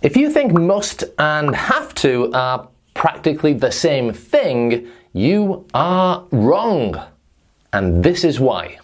If you think must and have to are practically the same thing, you are wrong. And this is why.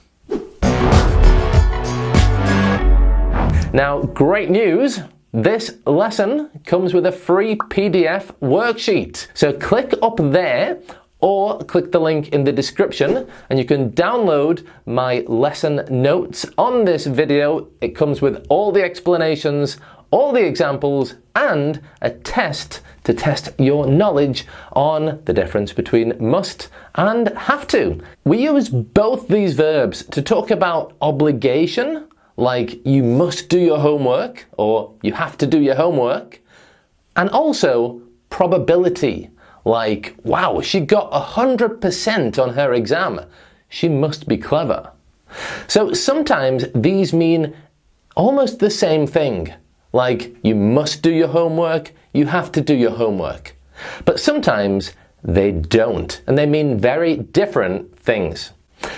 Now, great news! This lesson comes with a free PDF worksheet. So click up there or click the link in the description and you can download my lesson notes on this video. It comes with all the explanations, all the examples, and a test to test your knowledge on the difference between must and have to. We use both these verbs to talk about obligation, like you must do your homework or you have to do your homework, and also probability, like, wow, she got 100% on her exam. She must be clever. So sometimes these mean almost the same thing, like you must do your homework, you have to do your homework. But sometimes they don't, and they mean very different things.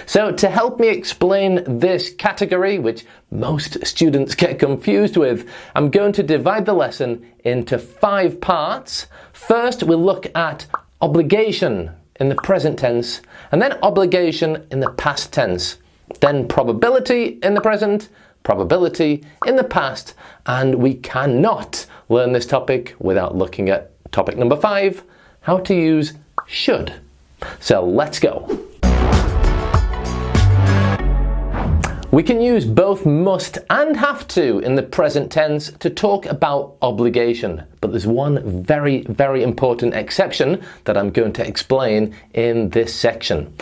So to help me explain this category, which most students get confused with, I'm going to divide the lesson into 5 parts. First, we'll look at obligation in the present tense, and then obligation in the past tense, then probability in the present, probability in the past, and we cannot learn this topic without looking at topic number 5, how to use should. So let's go. We can use both must and have to in the present tense to talk about obligation, but there's one very, very important exception that I'm going to explain in this section.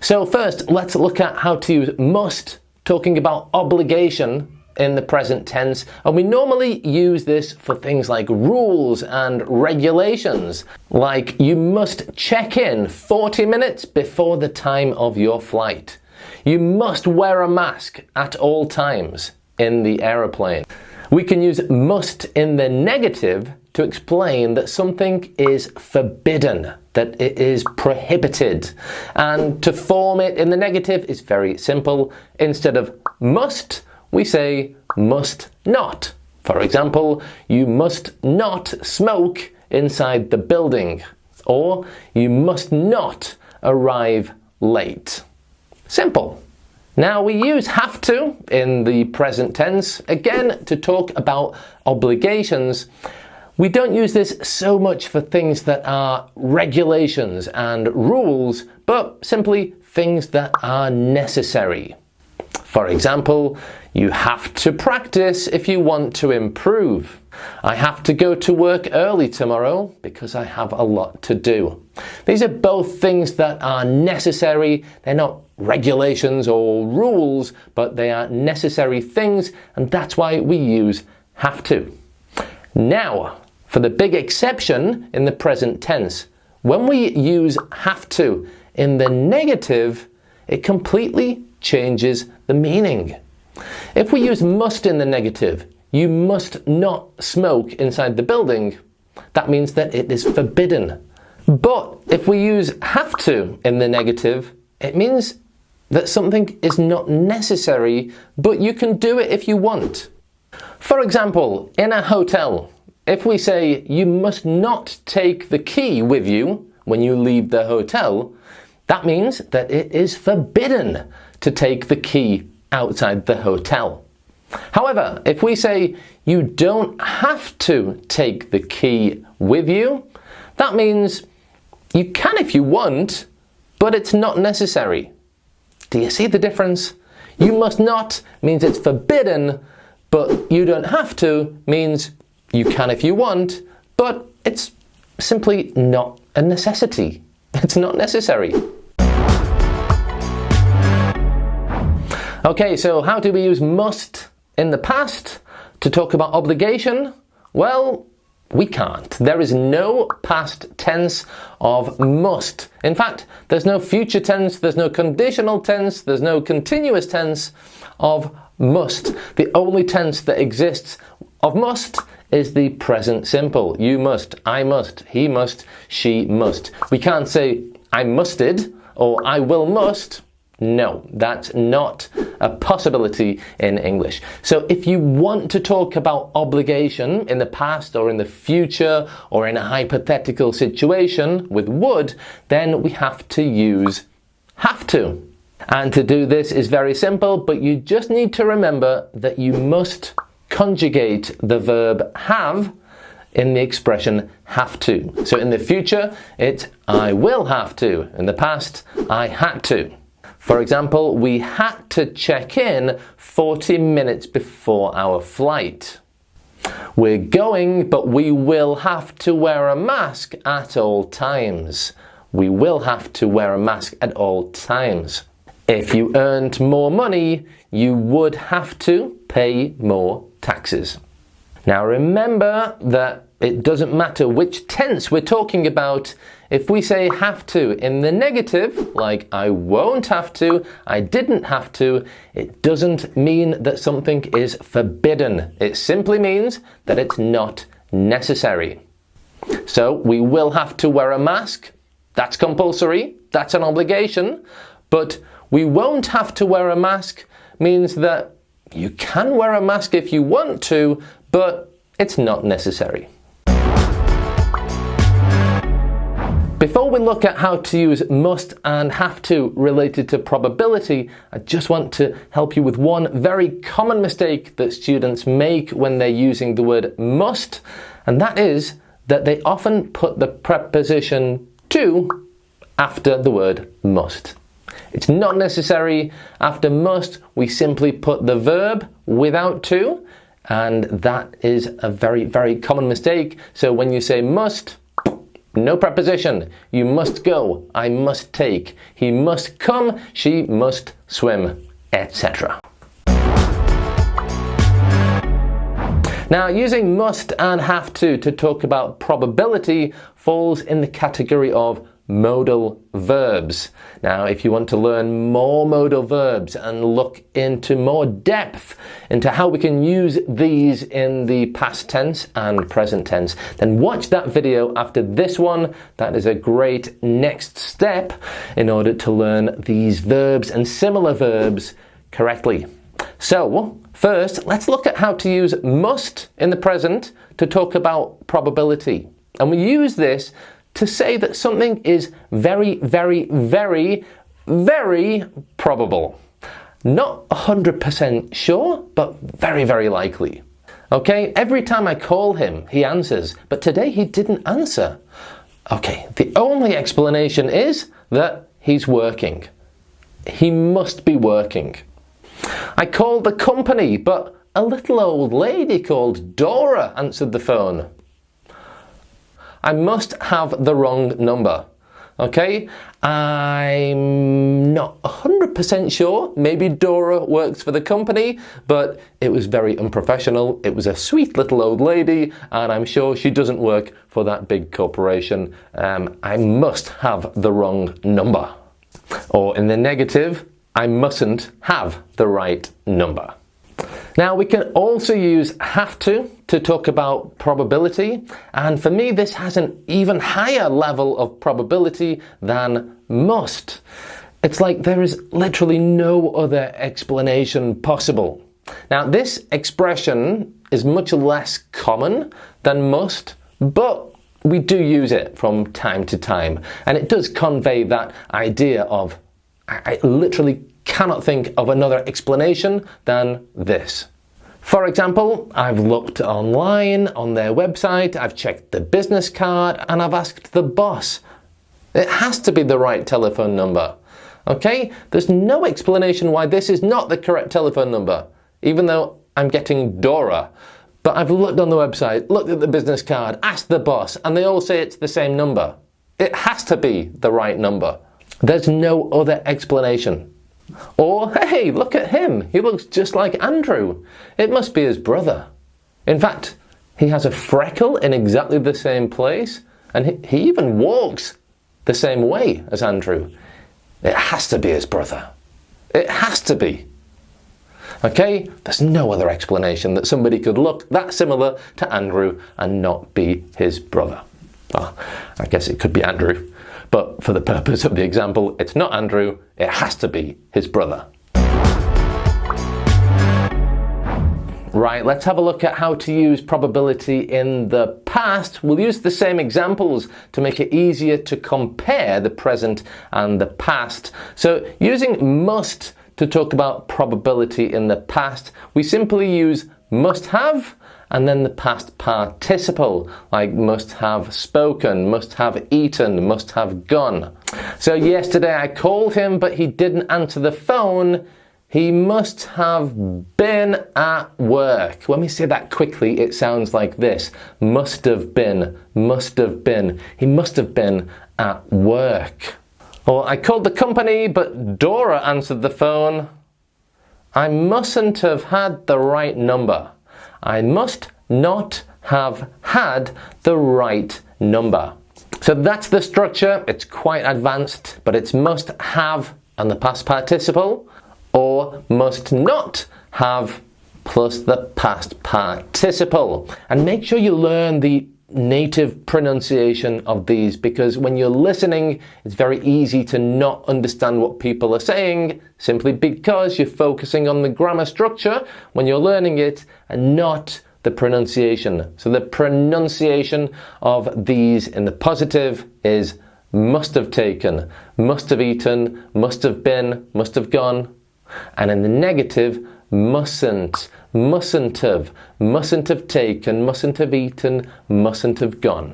So first, let's look at how to use must, talking about obligation in the present tense, and we normally use this for things like rules and regulations, like you must check in 40 minutes before the time of your flight. You must wear a mask at all times in the aeroplane. We can use must in the negative to explain that something is forbidden, that it is prohibited. And to form it in the negative is very simple. Instead of must, we say must not. For example, you must not smoke inside the building, or you must not arrive late. Simple. Now we use have to in the present tense, again to talk about obligations. We don't use this so much for things that are regulations and rules, but simply things that are necessary. For example, you have to practice if you want to improve. I have to go to work early tomorrow because I have a lot to do. These are both things that are necessary. They're not regulations or rules, but they are necessary things, and that's why we use have to. Now, for the big exception in the present tense, when we use have to in the negative, it completely changes the meaning. If we use must in the negative, you must not smoke inside the building, that means that it is forbidden. But if we use have to in the negative, it means that something is not necessary, but you can do it if you want. For example, in a hotel, if we say you must not take the key with you when you leave the hotel, that means that it is forbidden to take the key outside the hotel. However, if we say you don't have to take the key with you, that means you can if you want, but it's not necessary. Do you see the difference? You must not means it's forbidden, but you don't have to means you can if you want, but it's simply not a necessity. It's not necessary. Okay, so how do we use must in the past to talk about obligation? Well, we can't. There is no past tense of must. In fact, there's no future tense, there's no conditional tense, there's no continuous tense of must. The only tense that exists of must is the present simple. You must, I must, he must, she must. We can't say I musted or I will must. No, that's not a possibility in English. So if you want to talk about obligation in the past or in the future or in a hypothetical situation with would, then we have to use have to. And to do this is very simple, but you just need to remember that you must conjugate the verb have in the expression have to. So in the future, it's I will have to. In the past, I had to. For example, we had to check in 40 minutes before our flight. We're going, but we will have to wear a mask at all times. We will have to wear a mask at all times. If you earned more money, you would have to pay more taxes. Now remember that it doesn't matter which tense we're talking about. If we say have to in the negative, like I won't have to, I didn't have to, it doesn't mean that something is forbidden. It simply means that it's not necessary. So we will have to wear a mask. That's compulsory. That's an obligation. But we won't have to wear a mask means that you can wear a mask if you want to, but it's not necessary. Before we look at how to use must and have to related to probability, I just want to help you with one very common mistake that students make when they're using the word must, and that is that they often put the preposition to after the word must. It's not necessary. After must, we simply put the verb without to, and that is a very, very common mistake. So when you say must, no preposition. You must go, I must take, he must come, she must swim, etc. Now, using must and have to talk about probability falls in the category of modal verbs. Now, if you want to learn more modal verbs and look into more depth into how we can use these in the past tense and present tense, then watch that video after this one. That is a great next step in order to learn these verbs and similar verbs correctly. So, first, let's look at how to use must in the present to talk about probability. And we use this to say that something is very, very, very, very probable. Not 100% sure, but very, very likely. Okay, every time I call him, he answers, but today he didn't answer. Okay, the only explanation is that he's working. He must be working. I called the company, but a little old lady called Dora answered the phone. I must have the wrong number. Okay, I'm not 100% sure. Maybe Dora works for the company, but it was very unprofessional. It was a sweet little old lady, and I'm sure she doesn't work for that big corporation. I must have the wrong number. Or in the negative, I mustn't have the right number. Now, we can also use have to talk about probability, and for me this has an even higher level of probability than must. It's like there is literally no other explanation possible. Now, this expression is much less common than must, but we do use it from time to time, and it does convey that idea of I literally cannot think of another explanation than this. For example, I've looked online on their website, I've checked the business card, and I've asked the boss. It has to be the right telephone number. Okay? There's no explanation why this is not the correct telephone number, even though I'm getting Dora. But I've looked on the website, looked at the business card, asked the boss, and they all say it's the same number. It has to be the right number. There's no other explanation. Or, hey, look at him. He looks just like Andrew. It must be his brother. In fact, he has a freckle in exactly the same place, and he even walks the same way as Andrew. It has to be his brother. It has to be. Okay? There's no other explanation that somebody could look that similar to Andrew and not be his brother. Well, I guess it could be Andrew. But for the purpose of the example, it's not Andrew, it has to be his brother. Right, let's have a look at how to use probability in the past. We'll use the same examples to make it easier to compare the present and the past. So using must to talk about probability in the past, we simply use must have and then the past participle, like must have spoken, must have eaten, must have gone. So yesterday I called him, but he didn't answer the phone. He must have been at work. When we say that quickly, it sounds like this. Must have been, must have been. He must have been at work. Or I called the company, but Dora answered the phone. I mustn't have had the right number. I must not have had the right number. So that's the structure. It's quite advanced, but it's must have and the past participle, or must not have plus the past participle. And make sure you learn the native pronunciation of these, because when you're listening, it's very easy to not understand what people are saying simply because you're focusing on the grammar structure when you're learning it and not the pronunciation. So the pronunciation of these in the positive is must have taken, must have eaten, must have been, must have gone. And in the negative, mustn't, mustn't have taken, mustn't have eaten, mustn't have gone.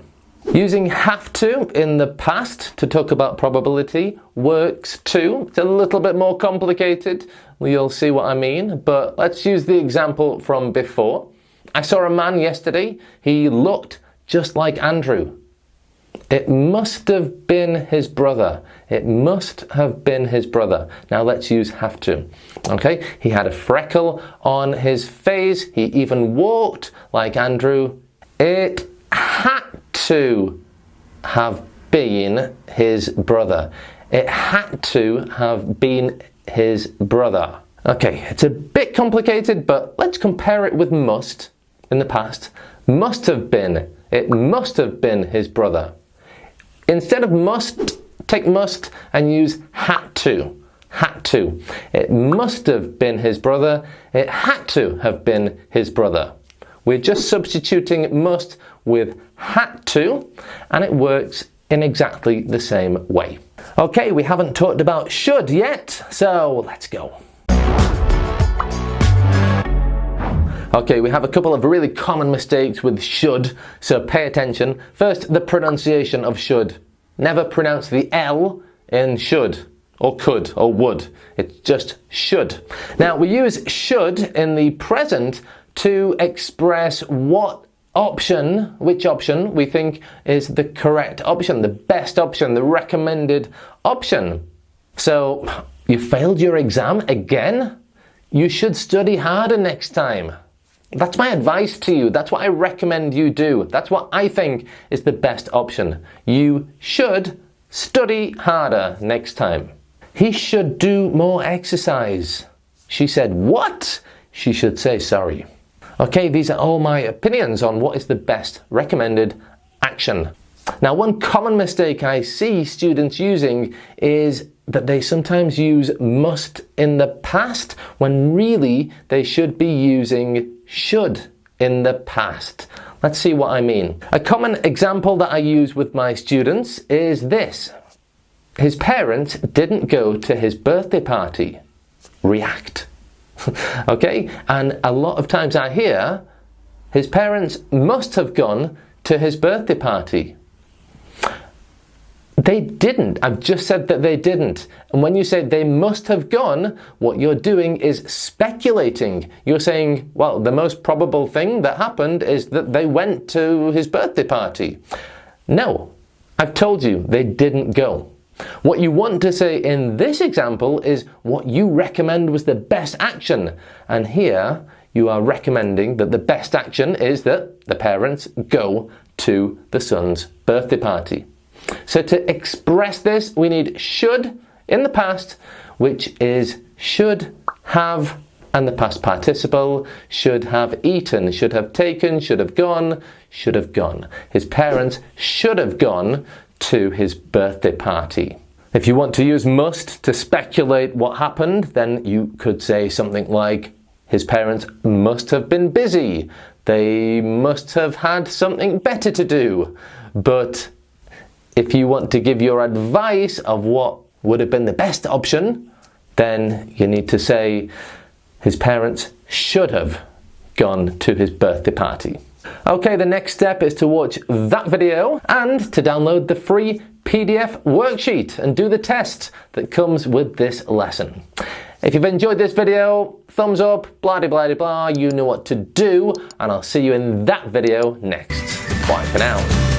Using have to in the past to talk about probability works too. It's a little bit more complicated. You'll see what I mean, but let's use the example from before. I saw a man yesterday. He looked just like Andrew. It must have been his brother. It must have been his brother. Now let's use have to. Okay, he had a freckle on his face. He even walked like Andrew. It had to have been his brother. It had to have been his brother. Okay, it's a bit complicated, but let's compare it with must in the past. Must have been. It must have been his brother. Instead of must, take must and use had to. Had to. It must have been his brother. It had to have been his brother. We're just substituting must with had to, and it works in exactly the same way. Okay, we haven't talked about should yet, so let's go. Okay, we have a couple of really common mistakes with should, so pay attention. First, the pronunciation of should. Never pronounce the L in should, or could, or would. It's just should. Now, we use should in the present to express which option we think is the correct option, the best option, the recommended option. So, you failed your exam again? You should study harder next time. That's my advice to you. That's what I recommend you do. That's what I think is the best option. You should study harder next time. He should do more exercise. She said, what? She should say sorry. Okay, these are all my opinions on what is the best recommended action. Now, one common mistake I see students using is that they sometimes use must in the past when really they should be using should in the past. Let's see what I mean. A common example that I use with my students is this. His parents didn't go to his birthday party. React. Okay? And a lot of times I hear, his parents must have gone to his birthday party. They didn't. I've just said that they didn't. And when you say they must have gone, what you're doing is speculating. You're saying, well, the most probable thing that happened is that they went to his birthday party. No, I've told you they didn't go. What you want to say in this example is what you recommend was the best action. And here you are recommending that the best action is that the parents go to the son's birthday party. So to express this, we need should in the past, which is should have and the past participle, should have eaten, should have taken, should have gone, should have gone. His parents should have gone to his birthday party. If you want to use must to speculate what happened, then you could say something like, his parents must have been busy. They must have had something better to do. But if you want to give your advice of what would have been the best option, then you need to say, his parents should have gone to his birthday party. Okay, the next step is to watch that video and to download the free PDF worksheet and do the test that comes with this lesson. If you've enjoyed this video, thumbs up, blah de blah de blah, you know what to do, and I'll see you in that video next. Bye for now.